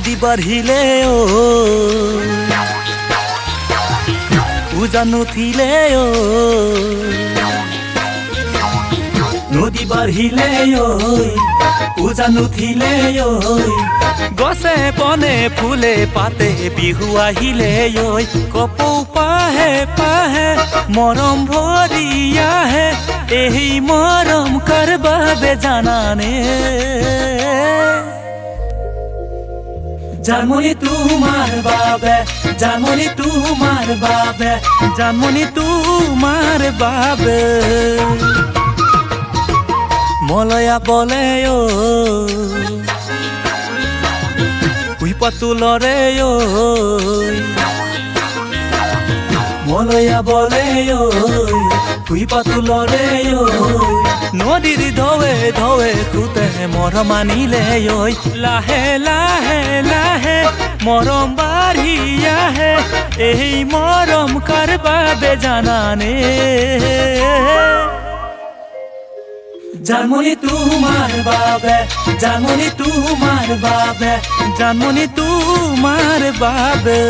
নদী বাঢ়িলে উজান উঠিলে নদী বাঢ়িলে উজান উঠিলে গছে বনে ফুলে পাতে বিহু আহিলে কপৌ পাহে পাহে মৰম ভৰি আহে এই মৰম কাৰ বাবে জানানে জানমণি তোমাৰ বাবে জানমণি তোমাৰ বাবে জানমণি তোমাৰ বাবে মলয়া বলে কুই পাতুলরে মলয়া বলে কুই পাতুলরে নদীর ঢৌৱে ঢৌৱে খুতে মৰম আনিলে লাহে লাহে লাহে মৰম বাঢ়ি আহে এই মৰম কাৰ বাবে জানানে জানমণি তোমাৰ বাবে জানমণি তোমাৰ বাবে জানমণি তোমাৰ বাবে